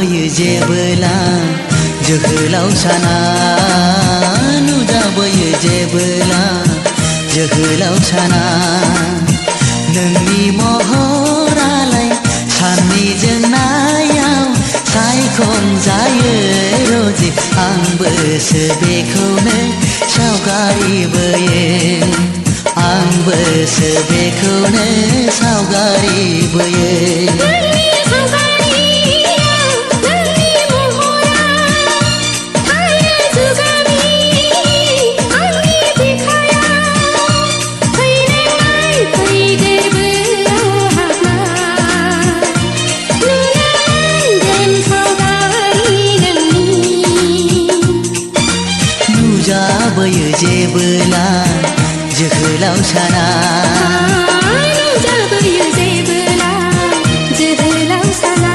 नुजाबोयो जेबोला जोहोलाव साना नुजाबोयो जेबोला जोहोलाव साना नोंनि महरालाय साननि जोंनायाव सायखं जायो रोजे आंबोसो बेखौनो सावगारि बोयो आंबोसो बेखौनो सावगारि बोयो नुजाबोयो जेबोला जोहोलाव साना नुजाबोयो जेबोला जोहोलाव साना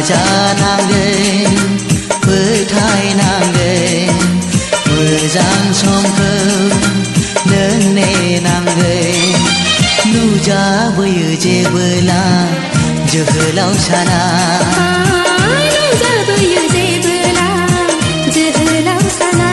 जानांगोन फोथायनांगोन मोजां समखौ नों नेनांगोन नुजाबोयो जेबोला जोहोलाव साना नुजाबोयो जेबोला जोहोलाव साना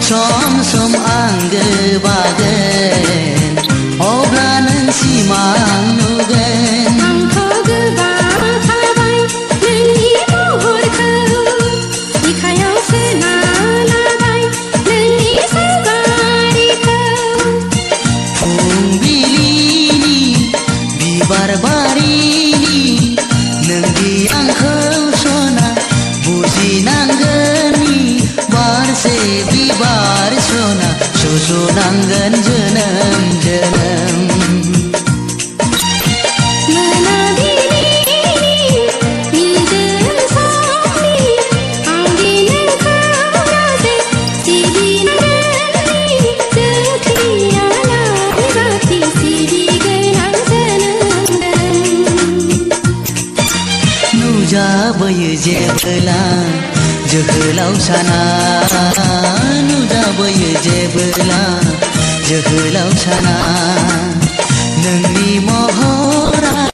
सम सम आं गोबागोन अब्ला नों सिमां नुगोन आंथ' गोबां थाबाय नोंनि महरखौ बिखायाव सोना लाबाय नोंनि सावगारिखौ फुंबिलिनि बिबार बारिनि नोंदि आंखौ सना बुजिनांगोननि बारसे बिबार सना सुजुनांगोन जोनोम जोनोम नुजाबोयो जेबोला जोहोलाव साना नुजाबोयो जेबोला जोहोलाव साना नोंनि महरा